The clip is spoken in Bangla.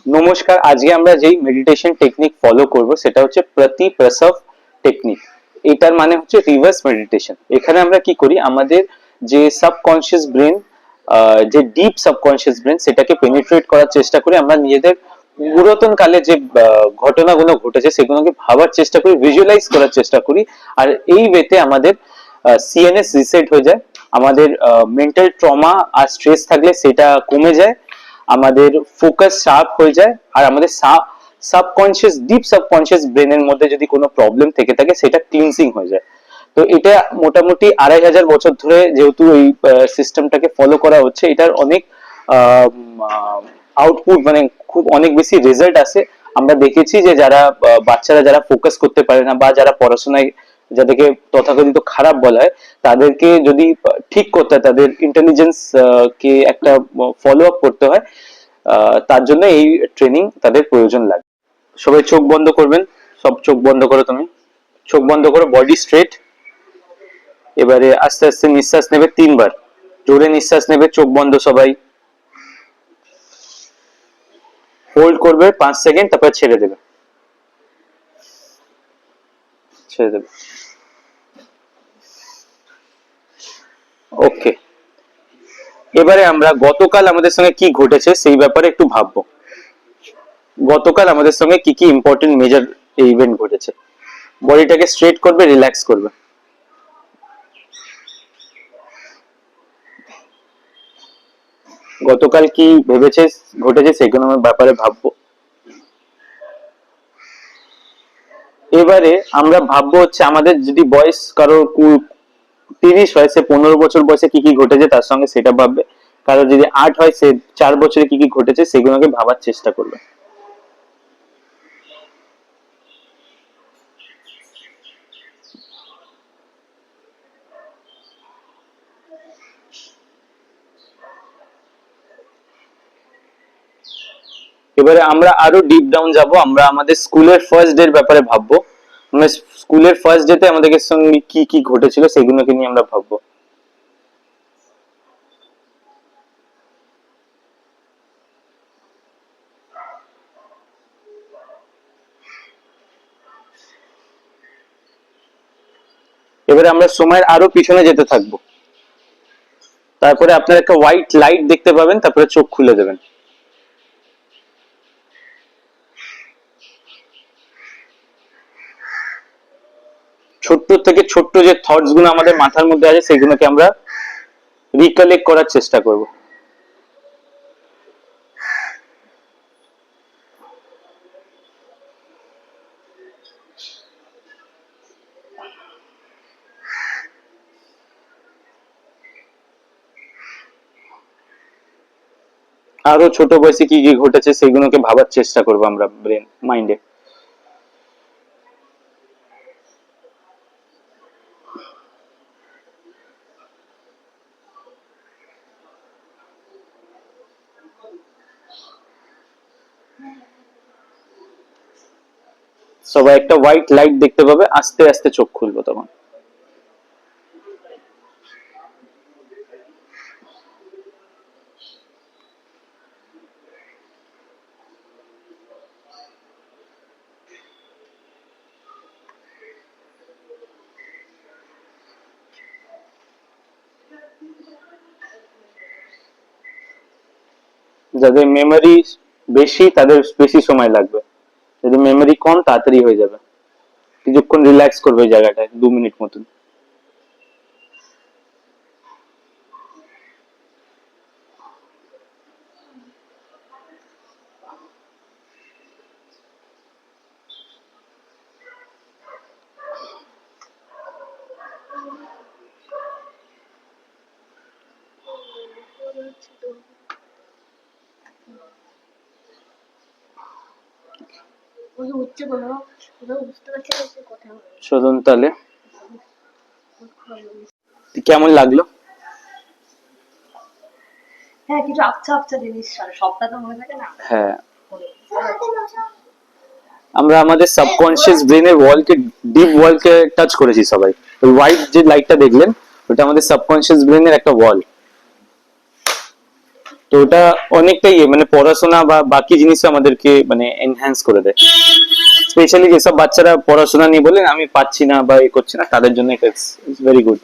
নমস্কার, আজকে আমরা যেই মেডিটেশন টেকনিক ফলো করব সেটা হচ্ছে প্রতি প্রসব টেকনিক। এটার মানে হচ্ছে রিভার্স মেডিটেশন। এখানে আমরা কি করি, আমাদের যে সাবকনশিয়াস ব্রেন, যে ডিপ সাবকনশিয়াস ব্রেন, সেটাকে পেনিট্রেট করার চেষ্টা করি। আমরা নিজেদের পুরাতন কালে যে ঘটনাগুলো ঘটেছে সেগুলোকে ভাবার চেষ্টা করি, ভিজুয়ালাইজ করার চেষ্টা করি। আর এই ওয়েতে আমাদের সিএনএস রিসেট হয়ে যায়, আমাদের মেন্টাল ট্রমা আর স্ট্রেস থাকলে সেটা কমে যায়, আমাদের ফোকাস শার্প হয়ে যায়, আর আমাদের সাবকনশিয়াস ডিপ সাবকনশিয়াস ব্রেনের মধ্যে যদি কোনো প্রবলেম থেকে থাকে সেটা ক্লিনজিং হয়ে যায়। তো এটা মোটামুটি 2500 বছর ধরে যেহেতু এই সিস্টেমটাকে ফলো করা হচ্ছে, এটার অনেক আউটপুট মানে খুব অনেক বেশি রেজাল্ট আসে। আমরা দেখেছি যে যারা বাচ্চারা যারা ফোকাস করতে পারে না বা যারা পড়াশোনায় যাদেরকে তথাকথিত খারাপ বলা হয়, তাদেরকে যদি ঠিক করতে হয়, তাদের ইন্টেলিজেন্স কে একটা ফলো আপ করতে হয়, তার জন্য এই ট্রেনিং তাদের প্রয়োজন লাগে। সবাই চোখ বন্ধ করবেন, সব চোখ বন্ধ করো, তুমি চোখ বন্ধ করো, বডি স্ট্রেট। এবারে আস্তে আস্তে নিঃশ্বাস নেবে 3 বার, জোরে নিঃশ্বাস নেবে, চোখ বন্ধ সবাই, হোল্ড করবে 5 সেকেন্ড, তারপর ছেড়ে দেবে, ছেড়ে দেবে। ওকে, এবারে আমরা গতকাল আমাদের সঙ্গে কি ঘটেছে সেই ব্যাপারে একটু ভাববো। গতকাল আমাদের সঙ্গে কি কি ইম্পর্টেন্ট মেজর ইভেন্ট ঘটেছে। বডিটাকে স্ট্রেট করবে, রিল্যাক্স করবে। গতকাল কি ভেবেছে ঘটেছে সেগুলো আমার ব্যাপারে ভাববো। এবারে আমরা ভাববো হচ্ছে আমাদের যদি বয়স কারো 30 হয়, সে 15 বছর বয়সে কি কি ঘটেছে তার সঙ্গে সেটা ভাববে। কারো যদি 8 হয়, সে 4 বছরে কি কি ঘটেছে সেগুলোকে ভাবার চেষ্টা করবে। এবারে আমরা আরো ডিপ ডাউন যাব, আমরা আমাদের স্কুলের ফার্স্ট ডে এর ব্যাপারে ভাববো। আমরা স্কুলের ফার্স্ট ডে তে আমাদের সঙ্গে কি কি ঘটেছিল সেগুলোকে নিয়ে আমরা ভাববো। এবারে আমরা সময়ের আরো পিছনে যেতে থাকবো। তারপরে আপনার একটা হোয়াইট লাইট দেখতে পাবেন, তারপরে চোখ খুলে দেবেন। ছোট্ট থেকে ছোট্ট যে থটস গুলো আমাদের মাথার মধ্যে আছে সেগুলোকে আমরা রিকালেক্ট করার চেষ্টা করব। আরো ছোট বয়সে কি কি ঘটেছে সেগুলোকে ভাবার চেষ্টা করবো আমরা ব্রেন মাইন্ডে। সবাই একটা হোয়াইট লাইট দেখতে পাবে, আস্তে আস্তে চোখ খুলবো তখন। যাদের মেমোরি বেশি তাদের বেশি সময় লাগবে, যদি মেমোরি কম তাড়াতাড়ি হয়ে যাবে। কিছুক্ষণ রিল্যাক্স করবে ওই জায়গাটায়, 2 মিনিট মতন। শোধন তাহলে কেমন লাগলো? হ্যাঁ, কিছু আবছা আবছা জিনিস, সবটা তো মনে থাকে না। হ্যাঁ, আমরা আমাদের সাবকনশিয়াস ব্রেনের ওয়ালকে, ডিপ ওয়ালকে টাচ করেছি সবাই। ওই হোয়াইট যে লাইটটা দেখলেন, ওটা আমাদের সাবকনশিয়াস ব্রেনের একটা ওয়াল। তো ওটা অনেকটাই মানে পড়াশোনা বা বাকি জিনিস আমাদেরকে মানে এনহ্যান্স করে দেয়। স্পেশালি যেসব বাচ্চারা পড়াশোনা নিয়ে বলেন আমি পাচ্ছি না বা করছি না, তাদের জন্য এটা ভেরি গুড।